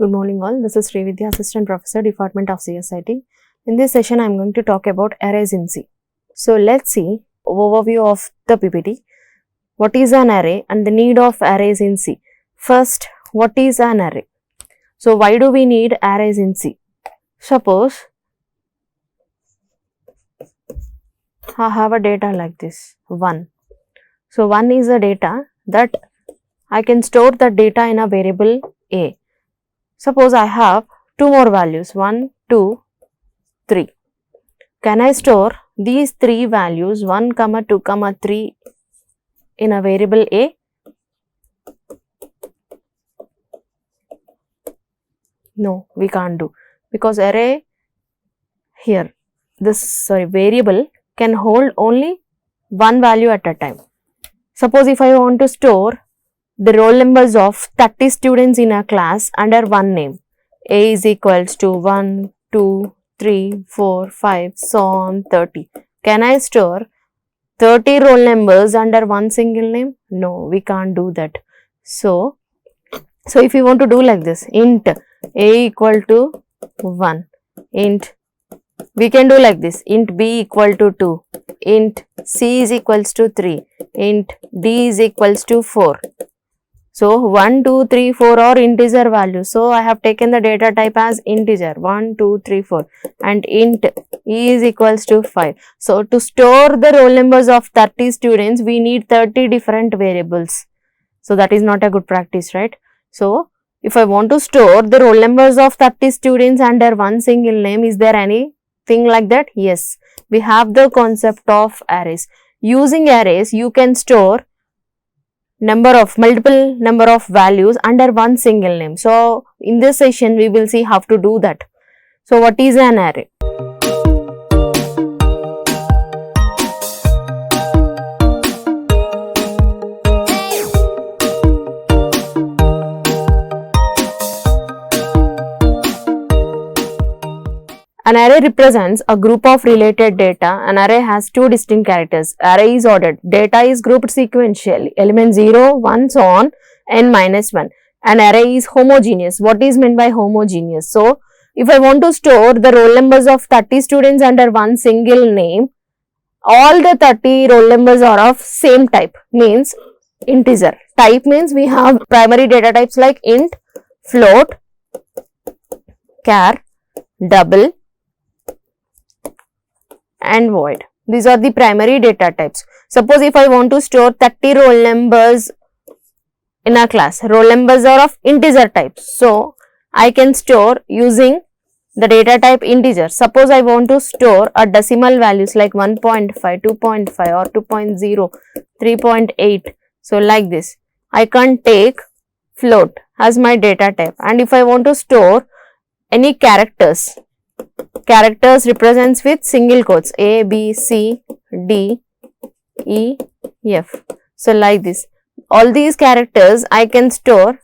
Good morning all. This is Srividya, Assistant Professor, Department of CSIT. In this session, I am going to talk about arrays in C. So let's see overview of the PPT. What is an array and the need of arrays in C. First, what is an array? So why do we need arrays in C? Suppose I have a data like this, 1. So 1 is a data that I can store the data in a variable A. Suppose I have 2 more values, 1, 2, 3. Can I store these 3 values 1, 2, 3 in a variable A? No, we can't do, because array here, variable can hold only one value at a time. Suppose if I want to store the roll numbers of 30 students in a class under one name, A is equals to 1, 2, 3, 4, 5, so on 30. Can I store 30 roll numbers under one single name? No, we can't do that. So if you want to do like this, int A equal to 1, int, we can do like this, int B equal to 2, int C is equals to 3, int D is equals to 4. So 1, 2, 3, 4 are integer values. So I have taken the data type as integer 1, 2, 3, 4 and int E is equals to 5. So to store the roll numbers of 30 students, we need 30 different variables. So that is not a good practice, right? So if I want to store the roll numbers of 30 students under one single name, is there anything like that? Yes, we have the concept of arrays. Using arrays, you can store multiple number of values under one single name. So in this session we will see how to do that. So what is an array? An array represents a group of related data. An array has two distinct characters. Array is ordered. Data is grouped sequentially. Element 0, 1, so on, n minus 1. An array is homogeneous. What is meant by homogeneous? So, if I want to store the roll numbers of 30 students under one single name, all the 30 roll numbers are of same type, means integer. Type means we have primary data types like int, float, char, double, and void. These are the primary data types. Suppose if I want to store 30 roll numbers in a class, roll numbers are of integer types. So I can store using the data type integer. Suppose I want to store a decimal values like 1.5, 2.5 or 2.0, 3.8. So like this, I can take float as my data type. And if I want to store any characters represents with single quotes A, B, C, D, E, F. So like this, all these characters I can store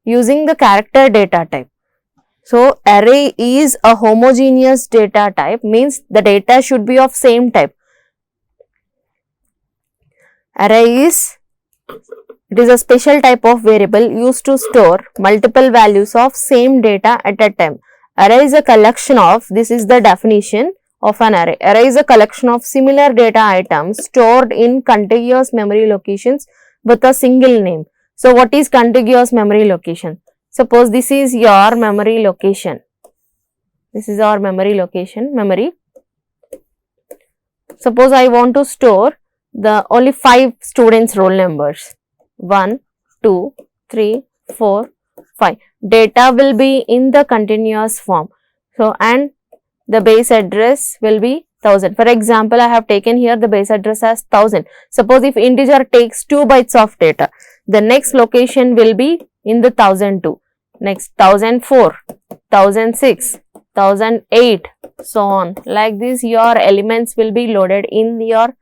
using the character data type. So array is a homogeneous data type, means the data should be of same type. Array is a special type of variable used to store multiple values of same data at a time. Array is a collection of, this is the definition of an array. Array is a collection of similar data items stored in contiguous memory locations with a single name. So what is contiguous memory location? Suppose this is your memory location. This is our memory location, memory. Suppose I want to store the only 5 students roll numbers. 1, 2, 3, 4, 5. Data will be in the continuous form. So, and the base address will be 1000. For example, I have taken here the base address as 1000. Suppose if integer takes 2 bytes of data, the next location will be in the 1002. Next 1004, 1006, 1008, so on. Like this, your elements will be loaded in your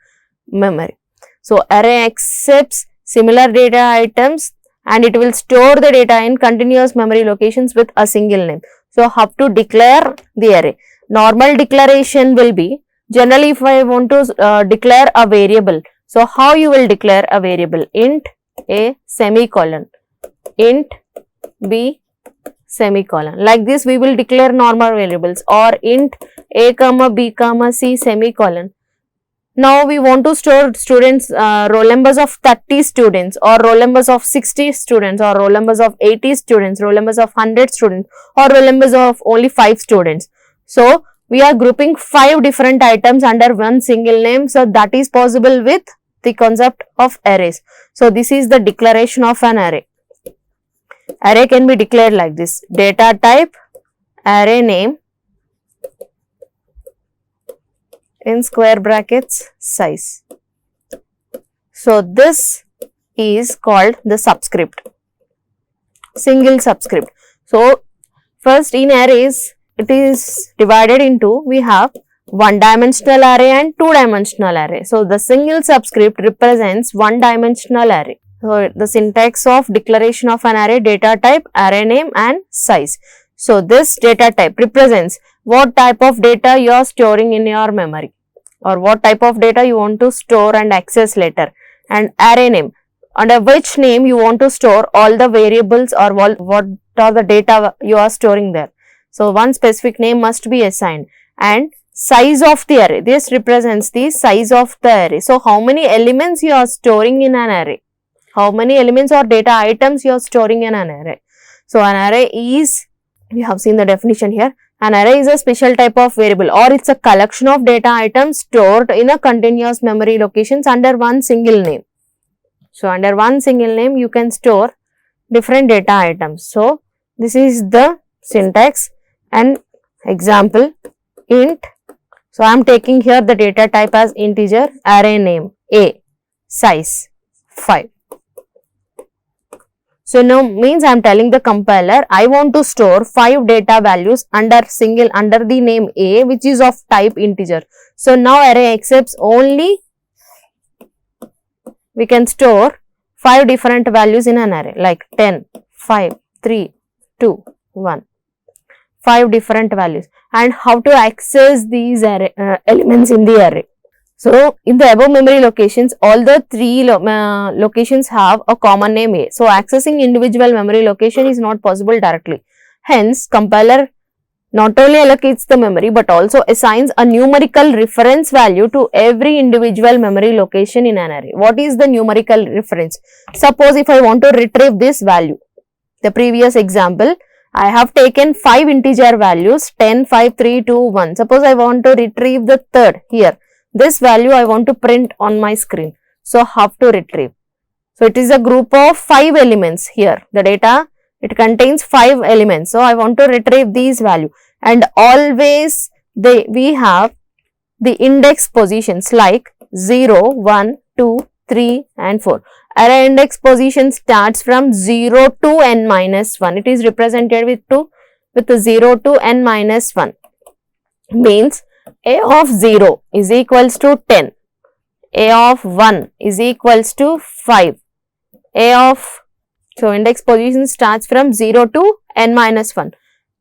memory. So, array accepts similar data items and it will store the data in continuous memory locations with a single name. So, how to declare the array? Normal declaration will be, generally if I want to declare a variable, so how you will declare a variable? Int A semicolon, int B semicolon. Like this we will declare normal variables, or int a comma b comma c semicolon. Now we want to store students, roll numbers of 30 students, or roll numbers of 60 students, or roll numbers of 80 students, roll numbers of 100 students, or roll numbers of only 5 students. So we are grouping 5 different items under one single name. So that is possible with the concept of arrays. So this is the declaration of an array. Array can be declared like this: data type, array name, in square brackets, size. So this is called the subscript, single subscript. So first, in arrays it is divided into, we have one dimensional array and two dimensional array. So the single subscript represents one dimensional array. So the syntax of declaration of an array: data type, array name and size. So this data type represents what type of data you are storing in your memory, or what type of data you want to store and access later. And array name, under which name you want to store all the variables, or what are the data you are storing there. So one specific name must be assigned. And size of the array, this represents the size of the array. So how many elements you are storing in an array, how many elements or data items you are storing in an array. So an array is, we have seen the definition here, an array is a special type of variable, or it's a collection of data items stored in a continuous memory locations under one single name. So under one single name you can store different data items. So this is the syntax. And example, int, so I am taking here the data type as integer, array name a, size 5. So now means I am telling the compiler, I want to store 5 data values under the name a, which is of type integer. So now array accepts only, we can store 5 different values in an array, like 10, 5, 3, 2, 1. 5 different values. And how to access these array, elements in the array. So in the above memory locations, all the 3 locations have a common name a. So accessing individual memory location is not possible directly. Hence, compiler not only allocates the memory but also assigns a numerical reference value to every individual memory location in an array. What is the numerical reference? Suppose if I want to retrieve this value, the previous example, I have taken 5 integer values, 10, 5, 3, 2, 1. Suppose I want to retrieve the third here. This value I want to print on my screen. So how to retrieve? So it is a group of 5 elements here. The data, it contains 5 elements. So I want to retrieve these value. And always we have the index positions like 0, 1, 2, 3 and 4. Array index position starts from 0 to n minus 1. It is represented with 0 to n minus 1. Means a of 0 is equals to 10. A of 1 is equals to 5. So index position starts from 0 to n minus 1.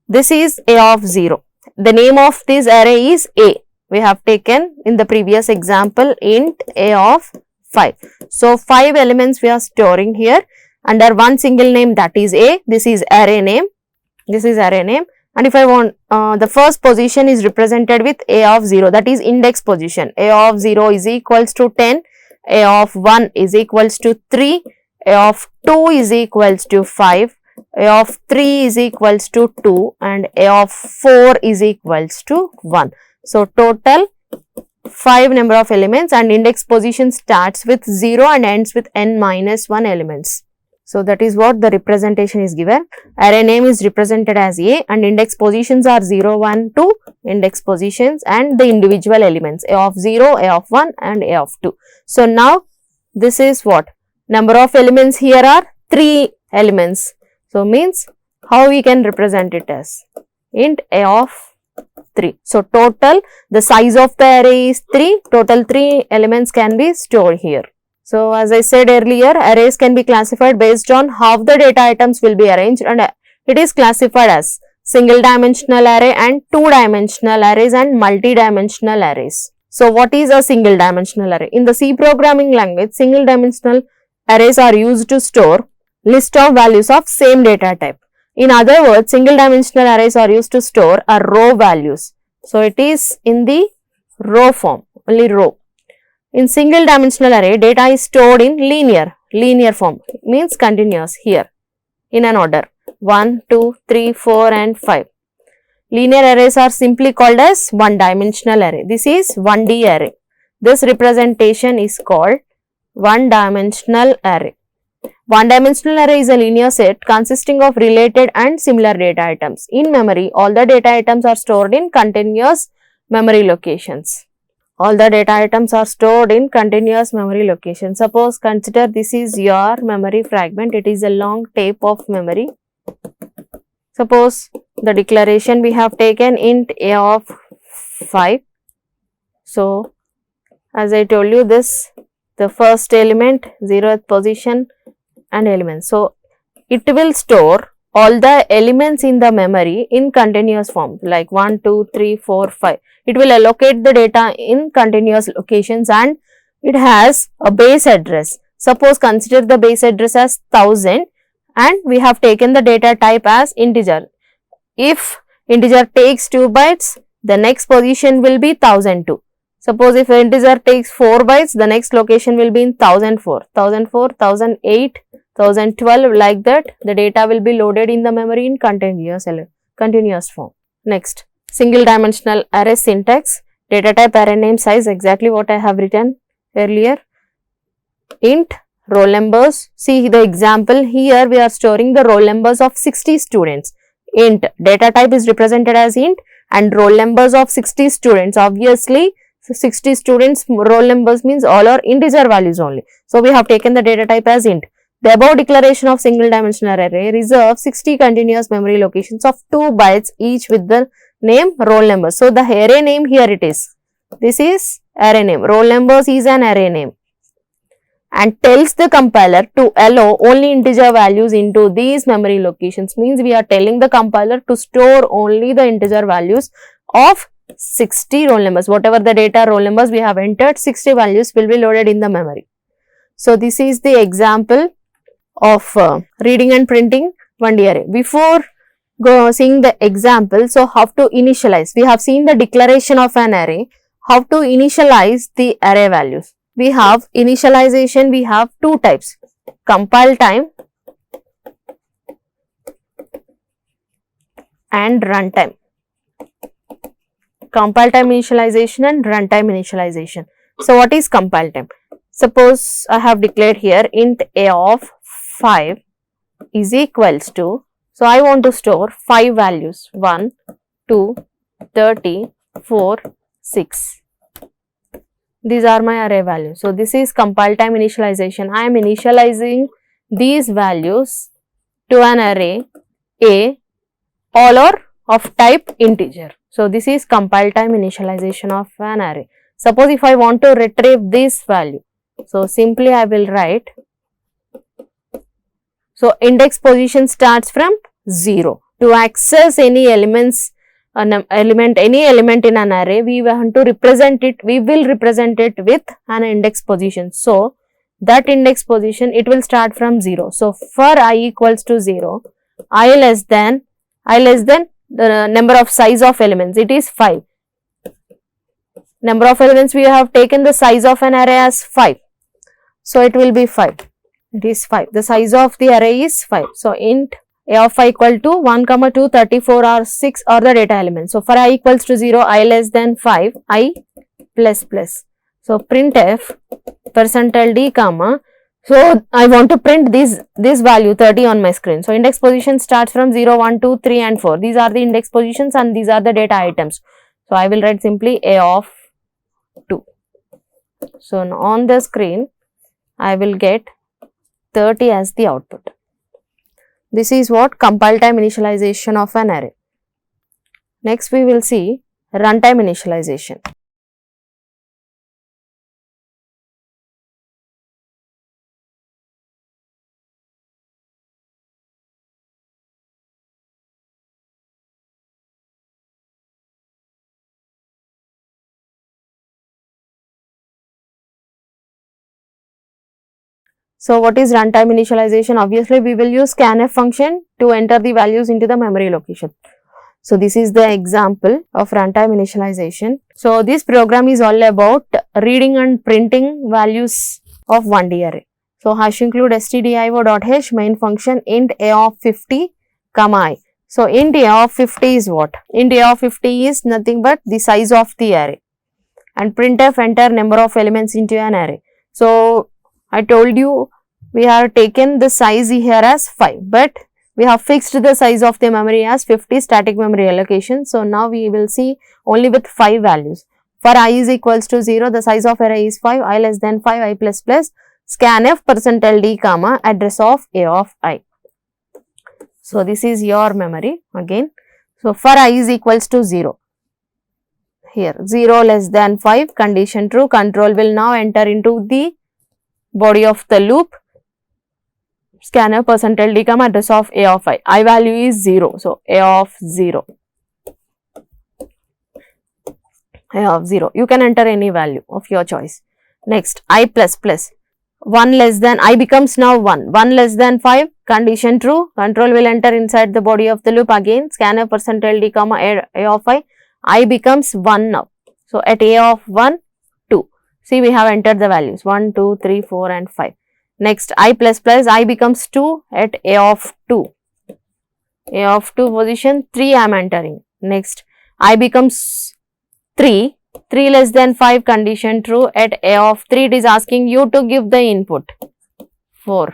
This is a of 0. The name of this array is a. We have taken in the previous example int a of 5. So 5 elements we are storing here under one single name, that is a. This is array name. This is array name. And if I want, the first position is represented with a of 0, that is index position. A of 0 is equals to 10, a of 1 is equals to 3, a of 2 is equals to 5, a of 3 is equals to 2 and a of 4 is equals to 1. So total 5 number of elements, and index position starts with 0 and ends with n minus 1 elements. So that is what the representation is given. Array name is represented as a and index positions are 0, 1, 2 index positions and the individual elements a of 0, a of 1 and a of 2. So now this is what? Number of elements here are 3 elements. So means how we can represent it as int a of 3. So total the size of the array is 3. Total 3 elements can be stored here. So as I said earlier, arrays can be classified based on how the data items will be arranged, and it is classified as single dimensional array and 2 dimensional arrays and multi-dimensional arrays. So what is a single dimensional array? In the C programming language, single dimensional arrays are used to store list of values of same data type. In other words, single dimensional arrays are used to store a row values. So it is in the row form, only row. In single dimensional array, data is stored in linear form, means continuous here in an order 1, 2, 3, 4 and 5. Linear arrays are simply called as one dimensional array. This is 1D array. This representation is called one dimensional array. One dimensional array is a linear set consisting of related and similar data items. In memory, all the data items are stored in continuous memory locations. All the data items are stored in continuous memory locations. Suppose consider this is your memory fragment. It is a long tape of memory. Suppose the declaration we have taken int a of 5. So, as I told you this, the first element, 0th position and elements. So, it will store all the elements in the memory in continuous form like 1, 2, 3, 4, 5. It will allocate the data in continuous locations and it has a base address. Suppose consider the base address as 1000 and we have taken the data type as integer. If integer takes 2 bytes, the next position will be 1002. Suppose if integer takes 4 bytes, the next location will be in 1004, 1004, 1008, 1012, like that the data will be loaded in the memory in continuous form. Next, single dimensional array syntax, data type, array name, size, exactly what I have written earlier. Int, roll numbers, see the example here we are storing the roll numbers of 60 students. Int, data type is represented as int and roll numbers of 60 students, obviously 60 students roll numbers means all are integer values only. So, we have taken the data type as int. The above declaration of single dimensional array reserves 60 continuous memory locations of 2 bytes each with the name roll number. So, the array name here it is. This is array name. Roll numbers is an array name and tells the compiler to allow only integer values into these memory locations. Means we are telling the compiler to store only the integer values of 60 roll numbers. Whatever the data roll numbers we have entered, 60 values will be loaded in the memory. So, this is the example of reading and printing 1D array. Before seeing the example, so how to initialize? We have seen the declaration of an array. How to initialize the array values? We have initialization, we have two types, compile time and runtime. Compile time initialization and runtime initialization. So, what is compile time? Suppose I have declared here int a of 5 is equals to, so I want to store 5 values 1, 2, 30, 4, 6. These are my array values. So, this is compile time initialization. I am initializing these values to an array A, all are of type integer. So, this is compile time initialization of an array. Suppose if I want to retrieve this value, so simply I will write, so index position starts from 0. To access any elements, any element in an array, we want to represent it, we will represent it with an index position. So, that index position it will start from 0. So, for I equals to 0, I less than the number of size of elements, it is 5. Number of elements we have taken the size of an array as 5. So, it will be 5. It is 5. The size of the array is 5. So, int a of 5 equal to 1, 2, 34 or 6 are the data elements. So, for I equals to 0, I less than 5, I plus plus. So, printf %d comma. So, I want to print this value 30 on my screen. So, index position starts from 0, 1, 2, 3 and 4. These are the index positions and these are the data items. So, I will write simply a of 2. So, on the screen, I will get 30 as the output. This is what compile time initialization of an array. Next, we will see runtime initialization. So what is runtime initialization? Obviously we will use scanf function to enter the values into the memory location. So this is the example of runtime initialization. So this program is all about reading and printing values of 1D array. So hash include stdio.h main function int a of 50 comma I. So int a of 50 is what? Int a of 50 is nothing but the size of the array, and printf enter number of elements into an array. So I told you we have taken the size here as 5, but we have fixed the size of the memory as 50 static memory allocation. So now we will see only with 5 values. For I is equals to 0, the size of array is 5, I less than 5, I plus plus, scanf %d comma address of a of I. So this is your memory again. So for I is equals to 0. Here 0 less than 5, condition true, control will now enter into the body of the loop. Scanf %d comma address of a of I. I value is 0. So a of 0. A of 0. You can enter any value of your choice. Next, I plus plus. 1 less than, I becomes now 1. 1 less than 5, condition true. Control will enter inside the body of the loop again. Scanf %d comma a of I. I becomes 1 now. So at a of 1, 2. See, we have entered the values 1, 2, 3, 4 and 5. Next, I plus plus, I becomes 2 at a of 2. A of 2 position 3 I am entering. Next, I becomes 3. 3 less than 5, condition true. At a of 3, it is asking you to give the input 4.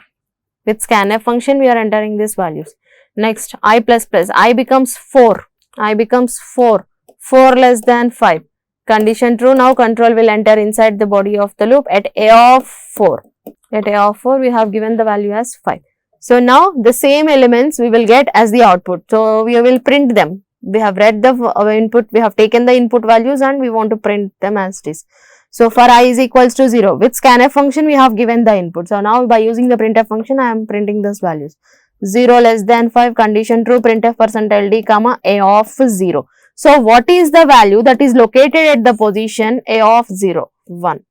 With scanf function, we are entering these values. Next, I plus plus, I becomes 4. I becomes 4. 4 less than 5. Condition true. Now control will enter inside the body of the loop at a of 4. At a of 4, we have given the value as 5. So now the same elements we will get as the output. So we will print them. We have read the input, we have taken the input values and we want to print them as it is. So for I is equals to 0, with scanf function we have given the input. So now by using the printf function I am printing those values. 0 less than 5, condition true, printf %ld comma a of 0. So what is the value that is located at the position a of 0? 1.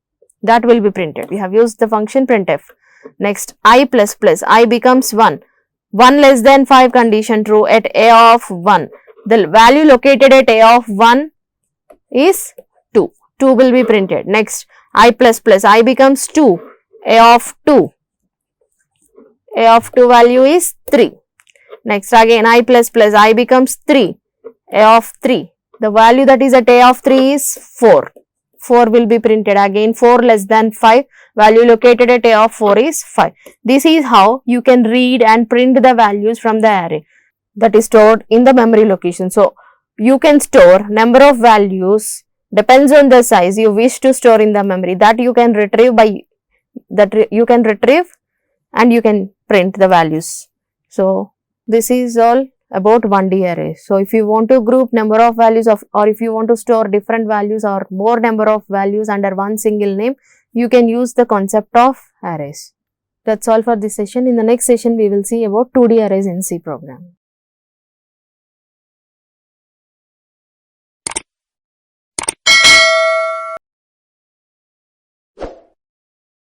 That will be printed. We have used the function printf. Next, I plus plus, I becomes 1. 1 less than 5, condition true, at a of 1. The value located at a of 1 is 2. 2 will be printed. Next, I plus plus, I becomes 2. A of 2. A of 2 value is 3. Next, again I plus plus, I becomes 3. A of 3. The value that is at a of 3 is 4. 4 will be printed. Again 4 less than 5. Value located at a of 4 is 5. This is how you can read and print the values from the array that is stored in the memory location. So you can store number of values, depends on the size you wish to store in the memory, that you can retrieve and you can print the values. So this is all about 1D array. So if you want to group number of values or if you want to store different values or more number of values under one single name, you can use the concept of arrays. That's all for this session. In the next session, we will see about 2D arrays in C program.